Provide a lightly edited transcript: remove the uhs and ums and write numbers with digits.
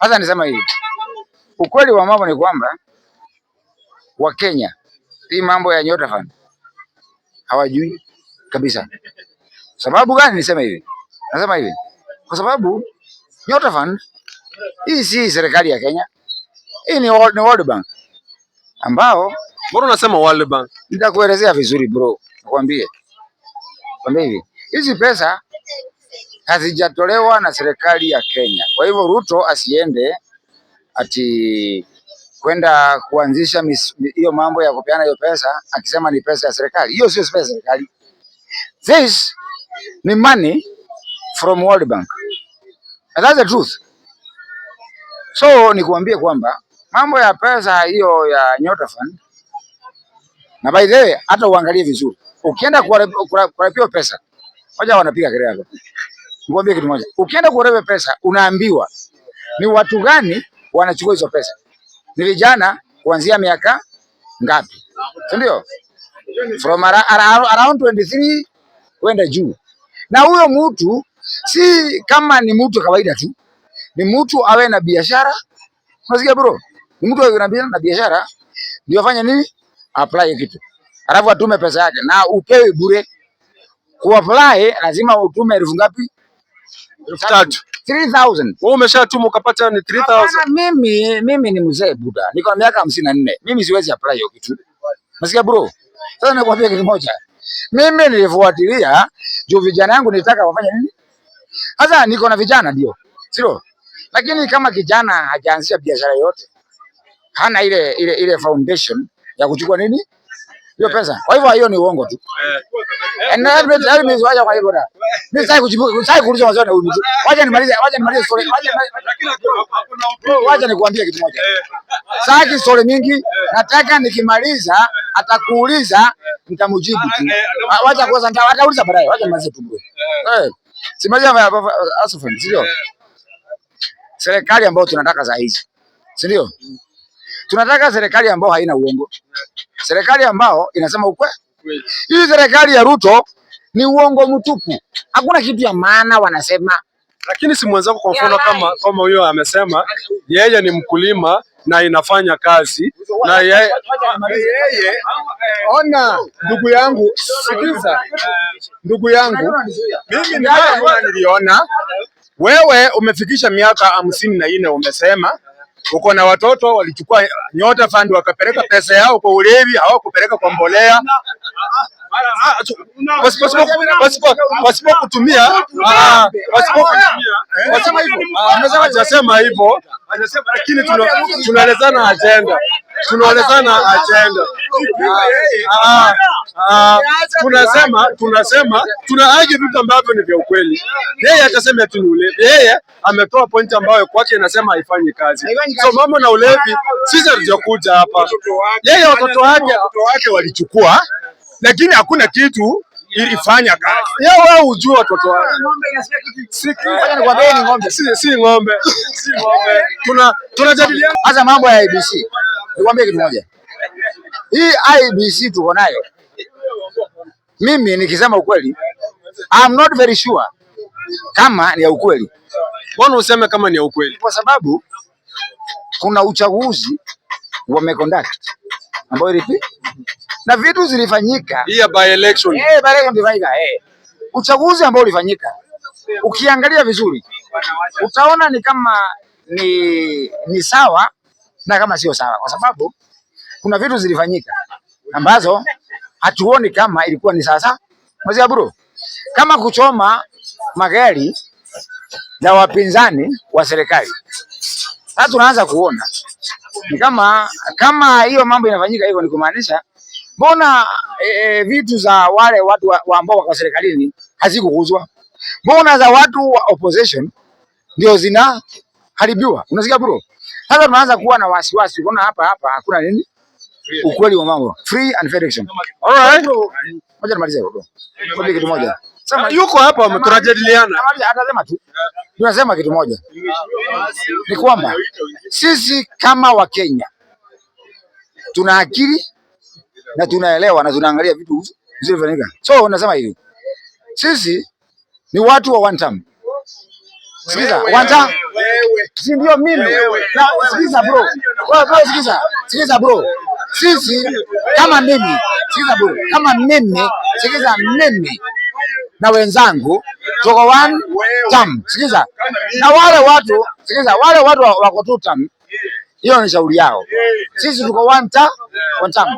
Sasa nisema hivi, ukweli wa mambo ni kwamba Wakenya hii mambo ya Nyota Fund hawajui kabisa. Sababu gani nisema hivi? Nasema hivi kwa sababu Nyota Fund hii si serikali ya Kenya. Hii ni World Bank ambao. Mbona unasema World Bank? Nitakuelezea vizuri bro. Nakwambia hivi, hizi pesa hazijatolewa na serikali ya Kenya. Kwa hivyo Ruto asiende ati kwenda kuanzisha hiyo mambo ya kupeana hiyo pesa akisema ni pesa ya serikali. Hiyo sio pesa ya serikali. This ni money from World Bank. And that's the truth. So nikuambie kwamba mambo ya pesa hiyo ya Nyota Fund, na by the way hata uangalie vizuri. Ukienda kulipa pesa, moja wanapiga kelele hapo. Nikwambie kitu moja. Ukienda kulipa pesa unaambiwa ni watu gani wanachukua hizo pesa. Ni vijana kuanzia miaka ngapi? Ndio? From around 23 kwenda juu. Na huyo mtu si kama ni mtu kawaida tu. Ni mtu awe na biashara. Unasikia bro? Ni mtu awe na biashara ndio afanye nini? Apply kitu. Alafu atume pesa yake na upewe bure. Kuapply lazima utume elfu ngapi? 3,000. Wewe umeshatuma ukapata ni 3,000. Mimi ni mzee buda. Niko na miaka 54. Mimi siwezi apply hiyo kitu. Unasikia bro? Sasa nakwambia kitu moja. Mimi nilifuatilia juu vijana yangu nitaka wafanye nini? Sasa niko na vijana ndio. Sio? Lakini kama kijana hajaanzisha biashara yote, hana ile foundation ya kuchukua nini? Hiyo pesa. Kwa hivyo hiyo ni uongo tu. Wacha kwa hivyo. Mimi sasa kuuliza maswali na huyu mtu. Wacha nimalize story. Wacha nikuambie kitu moja. Sasa story mingi, nataka nikimaliza atakuuliza nitamjibu tu. Wacha kwanza atauliza baadaye. Wacha nimalize tu. Simaliza Asofan, sio? Serikali ambayo tunataka saa hizi. Si ndio? Tunataka serikali ambayo haina uongo. Serikali ambayo inasema ukweli. Hii serikali ya Ruto ni uongo mtupu. Hakuna kitu ya maana wanasema. Lakini si mwenzako kwa mfano kama huyo amesema yeye ni mkulima na inafanya kazi na yeye ona ndugu yangu, sikiza ndugu yangu, mimi niliona wewe umefikisha miaka 54, umesema uko na watoto walichukua Nyota Fund wakapeleka pesa yao kwa ulevi, hawakupeleka kwa mbolea. Wasipo kutumia hajasema hivyo, lakini tunaelezana agenda, tunasema tunaaje vitu ambavyo ni vya ukweli. Yeye atasema tu ule, yeye ametoa point ambayo kwake inasema haifanyi kazi. So mambo na ulevi sisi hatujakuja hapa. Yeye watoto wake walichukua, lakini hakuna kitu ilifanya kazi. Wewe ujue watoto wake. Si ng'ombe. Tunajadiliana hasa mambo ya IBC. Nikwambie kitu moja. Hii IBC tuko nayo. Mimi nikisema ukweli, I'm not very sure kama ni ya ukweli. Mbona useme kama ni ya ukweli? Kwa sababu kuna uchaguzi wameconduct ambao ilipi na vitu zilifanyika. Hii by election. By election ilifanyika. Uchaguzi ambao ulifanyika. Ukiangalia vizuri utaona ni kama ni sawa na kama sio sawa, kwa sababu kuna vitu zilifanyika ambazo hatuoni kama ilikuwa ni sasa. Mzee bro, kama kuchoma magari na wapinzani wa serikali. Sasa tunaanza kuona ni kama hiyo mambo inafanyika hivyo, ni kumaanisha mbona vitu za wale watu ambao wako serikalini hazikuguzwa? Mbona za watu wa opposition ndio zinaharibiwa? Unasikia bro? Sasa tunaanza kuwa na wasiwasi. Unaona hapa hakuna nini? Ukweli wa mambo. Free and fair election. Alright. Ngoja nimalize bro. Kwa kitu moja. Sema yuko hapa tunajadiliana. Atasema tu. Tunasema kitu moja. Ni kwamba sisi kama Wakenya tuna akili na tunaelewa na tunaangalia vitu vizuri. So nasema hivi. Sisi ni watu wa one term. Sikiza, wanja. Si ndio mimi. Na sikiza bro. Sikiza bro. Sisi kama mimi, sikiza bro. Kama mimi, sikiza mimi na wenzangu tuko one term. Sikiza. Na wale watu, sikiza, wale watu wako two term. Hiyo ni shauri yao. Sisi tuko one term.